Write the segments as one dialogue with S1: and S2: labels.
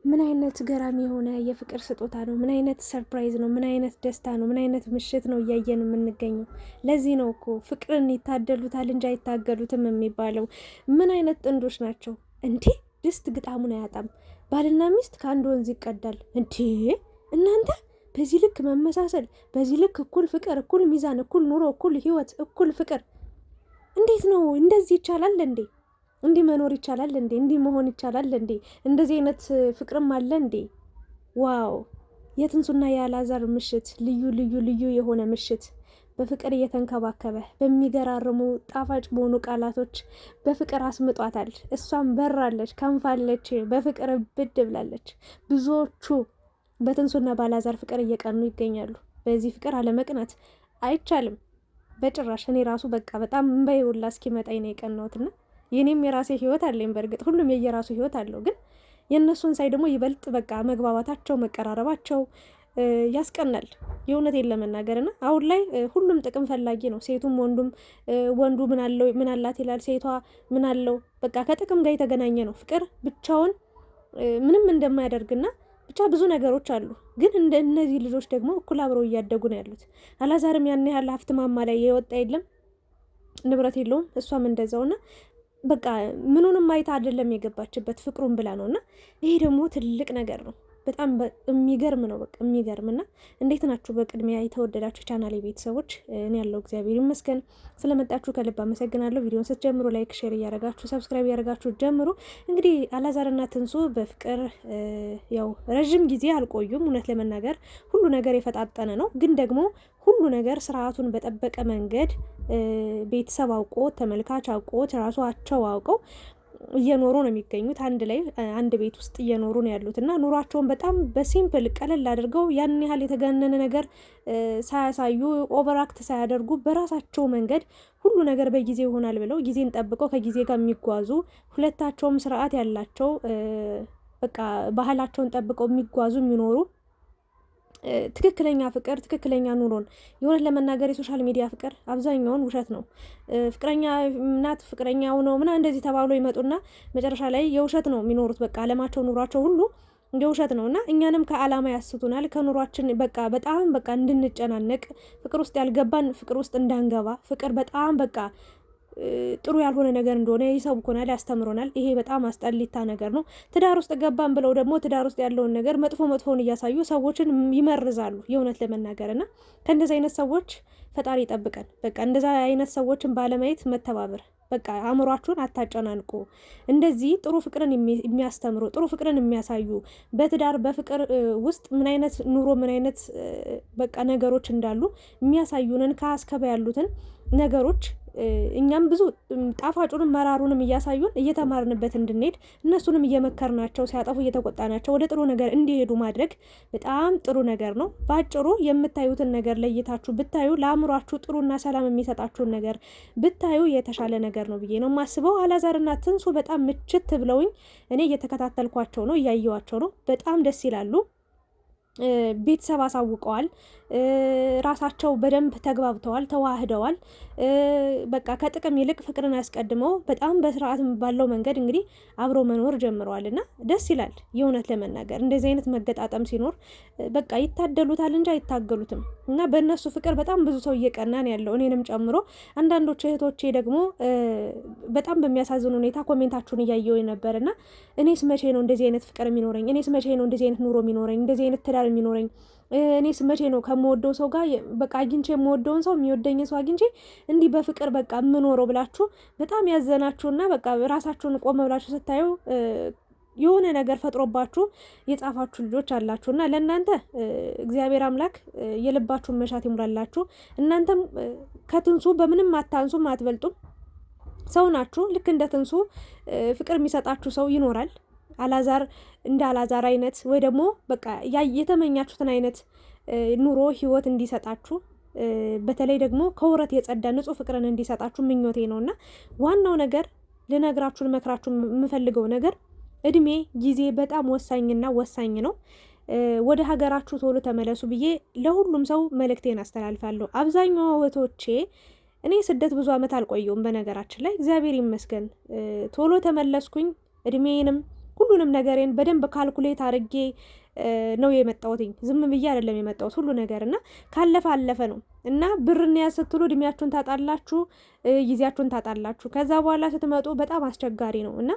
S1: ምን አይነት ገራሚ የሆነ የፍቅር ስጦታ ነው! ምን አይነት ሰርፕራይዝ ነው! ምን አይነት ደስታ ነው! ምን አይነት ምሽት ነው እያየን የምንገኘው! ለዚህ ነው እኮ ፍቅርን ይታደሉታል እንጂ አይታገሉትም የሚባለው። ምን አይነት ጥንዶች ናቸው እንዴ! ድስት ግጣሙን አያጣም። ባልና ሚስት ከአንድ ወንዝ ይቀዳል እንዴ! እናንተ በዚህ ልክ መመሳሰል፣ በዚህ ልክ እኩል ፍቅር፣ እኩል ሚዛን፣ እኩል ኑሮ፣ እኩል ህይወት፣ እኩል ፍቅር! እንዴት ነው? እንደዚህ ይቻላል እንዴ? እንዲህ መኖር ይቻላል እንዴ? እንዲህ መሆን ይቻላል እንዴ? እንደዚህ አይነት ፍቅርም አለ እንዴ? ዋው! የትንሱና የአላዛር ምሽት ልዩ ልዩ ልዩ የሆነ ምሽት፣ በፍቅር እየተንከባከበ በሚገራርሙ ጣፋጭ በሆኑ ቃላቶች በፍቅር አስምጧታል። እሷም በራለች፣ ከንፋለች፣ በፍቅር ብድ ብላለች። ብዙዎቹ በትንሱና በአላዛር ፍቅር እየቀኑ ይገኛሉ። በዚህ ፍቅር አለመቅናት አይቻልም በጭራሽ። እኔ ራሱ በቃ በጣም እምባዬ ሁላ እስኪመጣኝ ነው የቀናሁትና የኔም የራሴ ህይወት አለኝ። በእርግጥ ሁሉም የየራሱ ህይወት አለው፣ ግን የእነሱን ሳይ ደግሞ ይበልጥ በቃ መግባባታቸው፣ መቀራረባቸው ያስቀናል። የእውነቴን ለመናገርና አሁን ላይ ሁሉም ጥቅም ፈላጊ ነው። ሴቱም ወንዱም። ወንዱ ምን አላት ይላል፣ ሴቷ ምን አለው። በቃ ከጥቅም ጋር የተገናኘ ነው ፍቅር። ብቻውን ምንም እንደማያደርግና ብቻ ብዙ ነገሮች አሉ። ግን እንደ እነዚህ ልጆች ደግሞ እኩል አብረው እያደጉ ነው ያሉት። አላዛርም ያን ያህል ሀብት ማማ ላይ የወጣ የለም፣ ንብረት የለውም። እሷም እንደዛውና በቃ ምኑንም አይታ አይደለም የገባችበት ፍቅሩን ብላ ነውና ይሄ ደግሞ ትልቅ ነገር ነው። በጣም የሚገርም ነው። በቃ የሚገርምና እንዴት ናችሁ? በቅድሚያ የተወደዳችሁ ቻናሌ ቤተሰቦች፣ እኔ ያለው እግዚአብሔር ይመስገን። ስለመጣችሁ ከልብ አመሰግናለሁ። ቪዲዮን ስትጀምሩ ላይክ፣ ሼር እያረጋችሁ ሰብስክራይብ እያረጋችሁ ጀምሩ። እንግዲህ አላዛርና ትንሱ በፍቅር ያው ረጅም ጊዜ አልቆዩም። እውነት ለመናገር ሁሉ ነገር የፈጣጠነ ነው። ግን ደግሞ ሁሉ ነገር ስርዓቱን በጠበቀ መንገድ ቤተሰብ አውቆ፣ ተመልካች አውቆ፣ ራሷቸው አውቀው እየኖሩ ነው የሚገኙት። አንድ ላይ አንድ ቤት ውስጥ እየኖሩ ነው ያሉት እና ኑሯቸውን በጣም በሲምፕል ቀለል አድርገው ያን ያህል የተጋነነ ነገር ሳያሳዩ፣ ኦቨራክት ሳያደርጉ በራሳቸው መንገድ ሁሉ ነገር በጊዜ ይሆናል ብለው ጊዜን ጠብቀው ከጊዜ ጋር የሚጓዙ ሁለታቸውም ስርዓት ያላቸው በቃ ባህላቸውን ጠብቀው የሚጓዙ የሚኖሩ ትክክለኛ ፍቅር፣ ትክክለኛ ኑሮን የሆነ ለመናገር የሶሻል ሚዲያ ፍቅር አብዛኛውን ውሸት ነው። ፍቅረኛ ናት፣ ፍቅረኛው ነው ምና እንደዚህ ተባብሎ ይመጡና መጨረሻ ላይ የውሸት ነው የሚኖሩት። በቃ አለማቸው፣ ኑሯቸው ሁሉ እንደ ውሸት ነው እና እኛንም ከአላማ ያስቱናል። ከኑሯችን በቃ በጣም በቃ እንድንጨናነቅ፣ ፍቅር ውስጥ ያልገባን ፍቅር ውስጥ እንዳንገባ፣ ፍቅር በጣም በቃ ጥሩ ያልሆነ ነገር እንደሆነ ይሰብኩናል፣ ያስተምሮናል። ይሄ በጣም አስጠሊታ ነገር ነው። ትዳር ውስጥ ገባን ብለው ደግሞ ትዳር ውስጥ ያለውን ነገር መጥፎውን እያሳዩ ሰዎችን ይመርዛሉ። የእውነት ለመናገር እና ከእንደዚህ አይነት ሰዎች ፈጣሪ ይጠብቀን። በቃ እንደዛ አይነት ሰዎችን ባለማየት መተባበር። በቃ አእምሯችሁን አታጨናንቁ። እንደዚህ ጥሩ ፍቅርን የሚያስተምሩ ጥሩ ፍቅርን የሚያሳዩ በትዳር በፍቅር ውስጥ ምን አይነት ኑሮ ምን አይነት በቃ ነገሮች እንዳሉ የሚያሳዩንን ከአስከባ ያሉትን ነገሮች እኛም ብዙ ጣፋጩንም መራሩንም እያሳዩን እየተማርንበት እንድንሄድ እነሱንም እየመከርናቸው ሲያጠፉ እየተቆጣናቸው ወደ ጥሩ ነገር እንዲሄዱ ማድረግ በጣም ጥሩ ነገር ነው። በአጭሩ የምታዩትን ነገር ለይታችሁ ብታዩ፣ ለአእምሯችሁ ጥሩና ሰላም የሚሰጣችሁን ነገር ብታዩ የተሻለ ነገር ነው ብዬ ነው የማስበው። አላዛርና ትንሱ በጣም ምችት ብለውኝ እኔ እየተከታተልኳቸው ነው፣ እያየዋቸው ነው። በጣም ደስ ይላሉ። ቤተሰብ አሳውቀዋል። ራሳቸው በደንብ ተግባብተዋል፣ ተዋህደዋል። በቃ ከጥቅም ይልቅ ፍቅርን አስቀድመው በጣም በስርዓት ባለው መንገድ እንግዲህ አብረው መኖር ጀምረዋል እና ደስ ይላል። የእውነት ለመናገር እንደዚህ አይነት መገጣጠም ሲኖር በቃ ይታደሉታል እንጂ አይታገሉትም እና በእነሱ ፍቅር በጣም ብዙ ሰው እየቀናን ያለው እኔንም ጨምሮ። አንዳንዶች እህቶቼ ደግሞ በጣም በሚያሳዝን ሁኔታ ኮሜንታችሁን እያየው ነበር እና እኔስ መቼ ነው እንደዚህ አይነት ፍቅር የሚኖረኝ? እኔስ መቼ ነው እንደዚህ አይነት ኑሮ የሚኖረኝ? እንደዚህ አይነት ትዳር የሚኖረኝ? እኔስ መቼ ነው ከምወደው ሰው ጋር በቃ አግኝቼ የምወደውን ሰው የሚወደኝ ሰው አግኝቼ እንዲህ በፍቅር በቃ የምኖረው ብላችሁ በጣም ያዘናችሁና በቃ ራሳችሁን ቆመ ብላችሁ ስታዩ የሆነ ነገር ፈጥሮባችሁ የጻፋችሁ ልጆች አላችሁና ለእናንተ እግዚአብሔር አምላክ የልባችሁን መሻት ይሙላላችሁ። እናንተም ከትንሱ በምንም አታንሱም፣ አትበልጡም። ሰው ናችሁ። ልክ እንደ ትንሱ ፍቅር የሚሰጣችሁ ሰው ይኖራል። አላዛር እንደ አላዛር አይነት ወይ ደግሞ በቃ የተመኛችሁትን አይነት ኑሮ ህይወት እንዲሰጣችሁ፣ በተለይ ደግሞ ከውረት የጸዳ ንጹህ ፍቅርን እንዲሰጣችሁ ምኞቴ ነውና ዋናው ነገር ልነግራችሁ ልመክራችሁ የምፈልገው ነገር እድሜ ጊዜ በጣም ወሳኝና ወሳኝ ነው። ወደ ሀገራችሁ ቶሎ ተመለሱ ብዬ ለሁሉም ሰው መልእክቴን አስተላልፋለሁ። አብዛኛው እህቶቼ እኔ ስደት ብዙ አመት አልቆየውም በነገራችን ላይ እግዚአብሔር ይመስገን ቶሎ ተመለስኩኝ። እድሜንም ሁሉንም ነገሬን በደንብ ካልኩሌት አድርጌ ነው የመጣሁትኝ። ዝም ብዬ አይደለም የመጣሁት ሁሉ ነገር እና ካለፈ አለፈ ነው እና ብርን ያዝ ስትሉ እድሜያችሁን ታጣላችሁ፣ ጊዜያችሁን ታጣላችሁ። ከዛ በኋላ ስትመጡ በጣም አስቸጋሪ ነው እና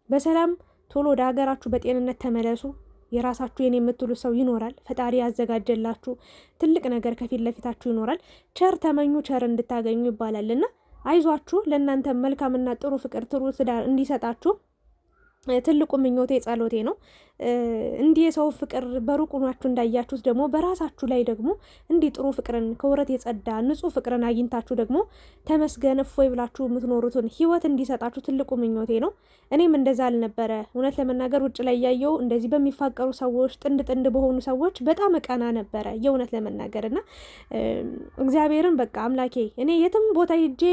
S1: በሰላም ቶሎ ወደ ሀገራችሁ በጤንነት ተመለሱ። የራሳችሁ የኔ የምትሉ ሰው ይኖራል። ፈጣሪ ያዘጋጀላችሁ ትልቅ ነገር ከፊት ለፊታችሁ ይኖራል። ቸር ተመኙ ቸር እንድታገኙ ይባላልና አይዟችሁ። ለእናንተ መልካምና ጥሩ ፍቅር ጥሩ ትዳር እንዲሰጣችሁ ትልቁ ምኞቴ ጸሎቴ ነው። እንዲህ የሰው ፍቅር በሩቅ ሆናችሁ እንዳያችሁት ደግሞ በራሳችሁ ላይ ደግሞ እንዲህ ጥሩ ፍቅርን ከውረት የጸዳ ንጹህ ፍቅርን አግኝታችሁ ደግሞ ተመስገን እፎይ ብላችሁ የምትኖሩትን ህይወት እንዲሰጣችሁ ትልቁ ምኞቴ ነው። እኔም እንደዛ አልነበረ እውነት ለመናገር ውጭ ላይ ያየው እንደዚህ በሚፋቀሩ ሰዎች ጥንድ ጥንድ በሆኑ ሰዎች በጣም እቀና ነበረ የእውነት ለመናገር እና እግዚአብሔርን በቃ አምላኬ እኔ የትም ቦታ ሄጄ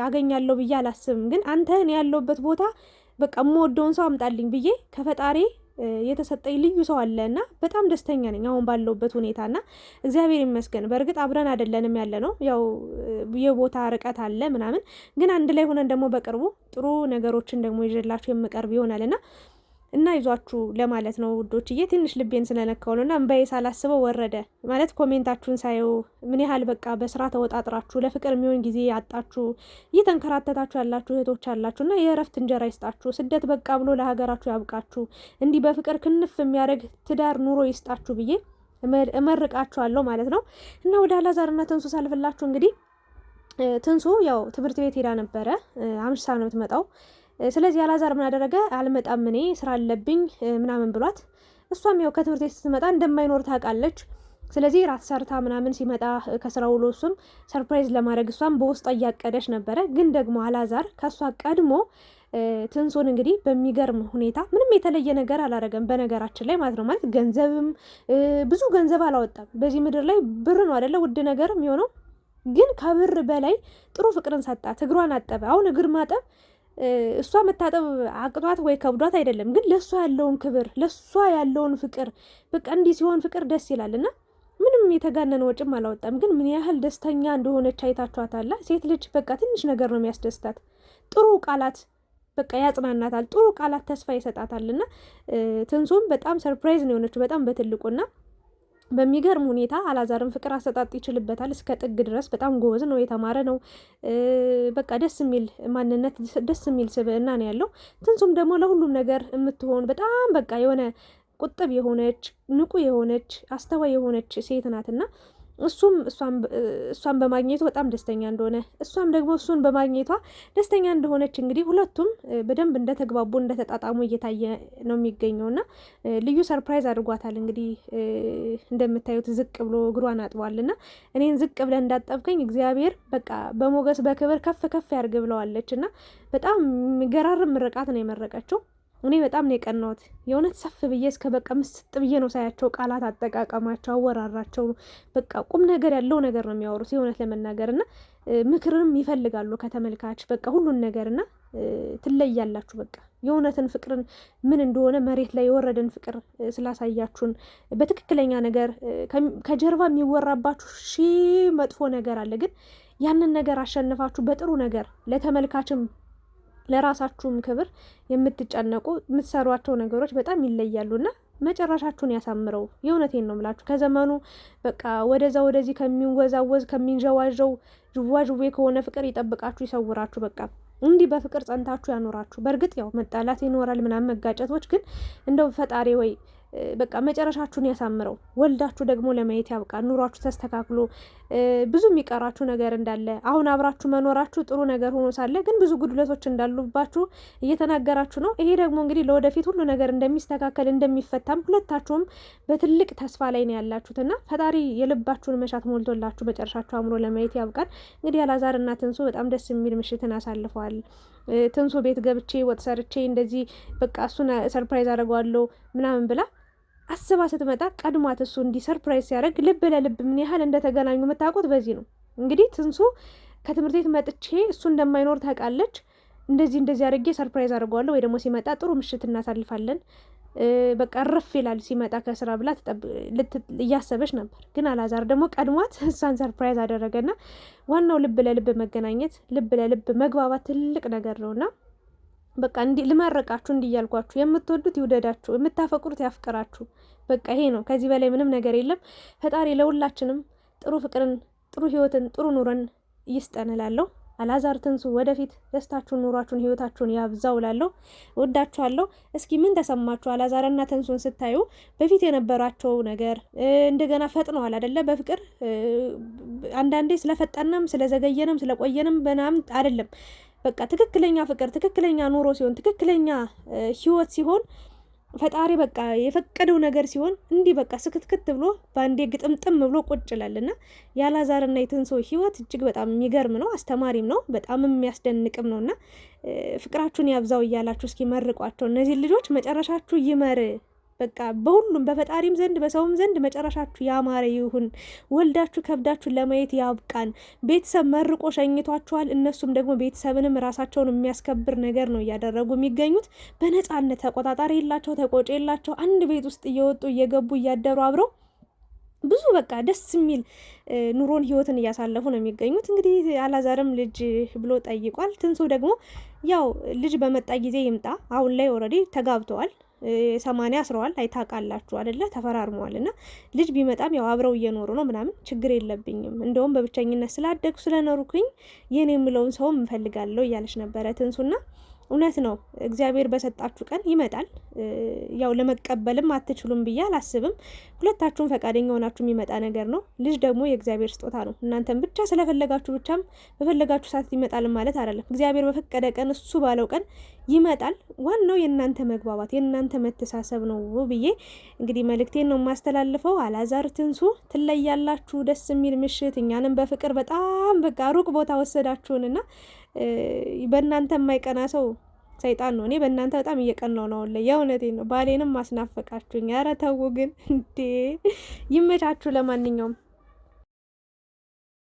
S1: አገኛለሁ ብዬ አላስብም፣ ግን አንተ እኔ ያለሁበት ቦታ በቃ የምወደውን ሰው አምጣልኝ ብዬ ከፈጣሪ የተሰጠኝ ልዩ ሰው አለ እና በጣም ደስተኛ ነኝ አሁን ባለውበት ሁኔታ እና እግዚአብሔር ይመስገን። በእርግጥ አብረን አይደለንም ያለ ነው፣ ያው የቦታ ርቀት አለ ምናምን፣ ግን አንድ ላይ ሆነን ደግሞ በቅርቡ ጥሩ ነገሮችን ደግሞ ይዤላችሁ የምቀርብ ይሆናል እና ይዟችሁ ለማለት ነው ውዶችዬ። ትንሽ ልቤን ስለነካው ነው እና እምባዬ ሳላስበው ወረደ ማለት ኮሜንታችሁን ሳየው ምን ያህል በቃ በስራ ተወጣጥራችሁ ለፍቅር የሚሆን ጊዜ አጣችሁ እየተንከራተታችሁ ያላችሁ እህቶች አላችሁ እና የእረፍት እንጀራ ይስጣችሁ። ስደት በቃ ብሎ ለሀገራችሁ ያብቃችሁ። እንዲህ በፍቅር ክንፍ የሚያደርግ ትዳር ኑሮ ይስጣችሁ ብዬ እመርቃችኋለሁ ማለት ነው። እና ወደ አላዛርና ትንሱ ሳልፍላችሁ እንግዲህ ትንሱ ያው ትምህርት ቤት ሄዳ ነበረ፣ አምሽታ ነው የምትመጣው። ስለዚህ አላዛር ምን አደረገ? አልመጣም እኔ ስራ አለብኝ ምናምን ብሏት፣ እሷም ያው ከትምህርት ቤት ስትመጣ እንደማይኖር ታውቃለች። ስለዚህ ራት ሰርታ ምናምን ሲመጣ ከስራ ውሎ እሱም ሰርፕራይዝ ለማድረግ እሷም በውስጧ እያቀደች ነበረ። ግን ደግሞ አላዛር ከእሷ ቀድሞ ትንሱን እንግዲህ በሚገርም ሁኔታ ምንም የተለየ ነገር አላረገም። በነገራችን ላይ ማለት ነው ማለት ገንዘብም ብዙ ገንዘብ አላወጣም። በዚህ ምድር ላይ ብር ነው አይደለ ውድ ነገር የሚሆነው፣ ግን ከብር በላይ ጥሩ ፍቅርን ሰጣት። እግሯን አጠበ። አሁን እግር ማጠብ እሷ መታጠብ አቅቷት ወይ ከብዷት አይደለም፣ ግን ለእሷ ያለውን ክብር ለእሷ ያለውን ፍቅር በቃ እንዲህ ሲሆን ፍቅር ደስ ይላል እና ምንም የተጋነነ ወጭም አላወጣም። ግን ምን ያህል ደስተኛ እንደሆነች አይታችኋታል። ሴት ልጅ በቃ ትንሽ ነገር ነው የሚያስደስታት። ጥሩ ቃላት በቃ ያጽናናታል፣ ጥሩ ቃላት ተስፋ ይሰጣታል። እና ትንሱም በጣም ሰርፕራይዝ ነው የሆነችው በጣም በትልቁና በሚገርም ሁኔታ አላዛርም ፍቅር አሰጣጥ ይችልበታል እስከ ጥግ ድረስ። በጣም ጎበዝ ነው፣ የተማረ ነው። በቃ ደስ የሚል ማንነት፣ ደስ የሚል ስብዕና ነው ያለው። ትንሱም ደግሞ ለሁሉም ነገር የምትሆን በጣም በቃ የሆነ ቁጥብ የሆነች ንቁ የሆነች አስተዋይ የሆነች ሴት ናትና እሷን በማግኘቱ በጣም ደስተኛ እንደሆነ እሷም ደግሞ እሱን በማግኘቷ ደስተኛ እንደሆነች እንግዲህ ሁለቱም በደንብ እንደተግባቡ እንደተጣጣሙ እየታየ ነው የሚገኘው እና ልዩ ሰርፕራይዝ አድርጓታል። እንግዲህ እንደምታዩት ዝቅ ብሎ እግሯን አጥቧል እና እኔን ዝቅ ብለን እንዳጠብከኝ እግዚአብሔር በቃ በሞገስ በክብር ከፍ ከፍ ያድርግ ብለዋለች እና በጣም ገራርም ምርቃት ነው የመረቀችው። እኔ በጣም ነው የቀናሁት የእውነት ሰፍ ብዬ እስከ በቃ ምስጥ ብዬ ነው ሳያቸው። ቃላት አጠቃቀማቸው፣ አወራራቸው በቃ ቁም ነገር ያለው ነገር ነው የሚያወሩት የእውነት ለመናገር እና ምክርንም ይፈልጋሉ ከተመልካች በቃ ሁሉን ነገር እና ትለያላችሁ። በቃ የእውነትን ፍቅርን ምን እንደሆነ መሬት ላይ የወረደን ፍቅር ስላሳያችሁን በትክክለኛ ነገር ከጀርባ የሚወራባችሁ ሺህ መጥፎ ነገር አለ፣ ግን ያንን ነገር አሸንፋችሁ በጥሩ ነገር ለተመልካችም ለራሳችሁም ክብር የምትጨነቁ የምትሰሯቸው ነገሮች በጣም ይለያሉና መጨረሻችሁን ያሳምረው። የእውነቴን ነው የምላችሁ። ከዘመኑ በቃ ወደዛ ወደዚህ ከሚወዛወዝ ከሚንዠዋዠው ዥዋዥዌ ከሆነ ፍቅር ይጠብቃችሁ፣ ይሰውራችሁ። በቃ እንዲህ በፍቅር ጸንታችሁ ያኖራችሁ። በእርግጥ ያው መጣላት ይኖራል ምናምን መጋጨቶች፣ ግን እንደው ፈጣሪ ወይ በቃ መጨረሻችሁን ያሳምረው። ወልዳችሁ ደግሞ ለማየት ያብቃ። ኑሯችሁ ተስተካክሎ ብዙ የሚቀራችሁ ነገር እንዳለ አሁን አብራችሁ መኖራችሁ ጥሩ ነገር ሆኖ ሳለ ግን ብዙ ጉድለቶች እንዳሉባችሁ እየተናገራችሁ ነው። ይሄ ደግሞ እንግዲህ ለወደፊት ሁሉ ነገር እንደሚስተካከል እንደሚፈታም ሁለታችሁም በትልቅ ተስፋ ላይ ነው ያላችሁትና ፈጣሪ የልባችሁን መሻት ሞልቶላችሁ መጨረሻችሁ አምሮ ለማየት ያብቃል። እንግዲህ አላዛርና ትንሱ በጣም ደስ የሚል ምሽትን አሳልፈዋል። ትንሱ ቤት ገብቼ ወጥ ሰርቼ እንደዚህ በቃ እሱን ሰርፕራይዝ አደርገዋለሁ ምናምን ብላ አስባ ስትመጣ ቀድሟት እሱ እንዲህ ሰርፕራይዝ ሲያደርግ ልብ ለልብ ምን ያህል እንደተገናኙ የምታውቁት በዚህ ነው። እንግዲህ ትንሱ ከትምህርት ቤት መጥቼ እሱ እንደማይኖር ታውቃለች። እንደዚህ አድርጌ ሰርፕራይዝ አድርገዋለሁ ወይ ደግሞ ሲመጣ ጥሩ ምሽት እናሳልፋለን በቃ እረፍ ይላል ሲመጣ ከስራ ብላ እያሰበች ነበር። ግን አላዛር ደግሞ ቀድሟት እሷን ሰርፕራይዝ አደረገና ዋናው ልብ ለልብ መገናኘት፣ ልብ ለልብ መግባባት ትልቅ ነገር ነውና በቃ ልመረቃችሁ እንዲያልኳችሁ፣ የምትወዱት ይውደዳችሁ፣ የምታፈቅሩት ያፍቅራችሁ። በቃ ይሄ ነው። ከዚህ በላይ ምንም ነገር የለም። ፈጣሪ ለሁላችንም ጥሩ ፍቅርን፣ ጥሩ ህይወትን፣ ጥሩ ኑረን ይስጠን እላለሁ። አላዛር ትንሱ ወደፊት ደስታችሁን፣ ኑሯችሁን፣ ህይወታችሁን ያብዛው እላለሁ። ወዳችኋለሁ። እስኪ ምን ተሰማችሁ አላዛርና ትንሱን ስታዩ? በፊት የነበራቸው ነገር እንደገና ፈጥነዋል አይደለ? በፍቅር አንዳንዴ ስለፈጠንም ስለዘገየንም ስለቆየንም በናም አይደለም። በቃ ትክክለኛ ፍቅር፣ ትክክለኛ ኑሮ ሲሆን፣ ትክክለኛ ህይወት ሲሆን፣ ፈጣሪ በቃ የፈቀደው ነገር ሲሆን እንዲህ በቃ ስክትክት ብሎ በአንዴ ግጥምጥም ብሎ ቁጭ ይላልና የአላዛርና የትንሱ ህይወት እጅግ በጣም የሚገርም ነው። አስተማሪም ነው። በጣም የሚያስደንቅም ነውና ፍቅራችሁን ያብዛው እያላችሁ እስኪ መርቋቸው። እነዚህ ልጆች መጨረሻችሁ ይመር። በቃ በሁሉም በፈጣሪም ዘንድ በሰውም ዘንድ መጨረሻችሁ ያማረ ይሁን። ወልዳችሁ ከብዳችሁ ለማየት ያብቃን። ቤተሰብ መርቆ ሸኝቷችኋል። እነሱም ደግሞ ቤተሰብንም ራሳቸውን የሚያስከብር ነገር ነው እያደረጉ የሚገኙት። በነፃነት ተቆጣጣሪ የላቸው፣ ተቆጪ የላቸው። አንድ ቤት ውስጥ እየወጡ እየገቡ እያደሩ አብረው ብዙ በቃ ደስ የሚል ኑሮን ህይወትን እያሳለፉ ነው የሚገኙት። እንግዲህ አላዛርም ልጅ ብሎ ጠይቋል። ትንሱ ደግሞ ያው ልጅ በመጣ ጊዜ ይምጣ። አሁን ላይ ኦልሬዲ ተጋብተዋል። 80 አስረዋል። አይታቃላችሁ አይደለ? ተፈራርመዋል። እና ልጅ ቢመጣም ያው አብረው እየኖሩ ነው ምናምን፣ ችግር የለብኝም። እንደውም በብቸኝነት ስላደግኩ ስለኖርኩኝ የኔ የምለውን ሰውም እፈልጋለሁ እያለች ነበረ ትንሱና እውነት ነው። እግዚአብሔር በሰጣችሁ ቀን ይመጣል። ያው ለመቀበልም አትችሉም ብዬ አላስብም። ሁለታችሁም ፈቃደኛ ሆናችሁ የሚመጣ ነገር ነው። ልጅ ደግሞ የእግዚአብሔር ስጦታ ነው። እናንተም ብቻ ስለፈለጋችሁ ብቻም በፈለጋችሁ ሰዓት ይመጣል ማለት አይደለም። እግዚአብሔር በፈቀደ ቀን፣ እሱ ባለው ቀን ይመጣል። ዋናው የእናንተ መግባባት፣ የእናንተ መተሳሰብ ነው ብዬ እንግዲህ መልእክቴን ነው የማስተላልፈው። አላዛር ትንሱ ትለያላችሁ። ደስ የሚል ምሽት። እኛንም በፍቅር በጣም በቃ ሩቅ ቦታ ወሰዳችሁንና በእናንተ የማይቀና ሰው ሰይጣን ነው። እኔ በእናንተ በጣም እየቀናው ነው። የእውነቴን ነው። ባሌንም ማስናፈቃችሁኝ። ኧረ ተው ግን እንዴ! ይመቻችሁ። ለማንኛውም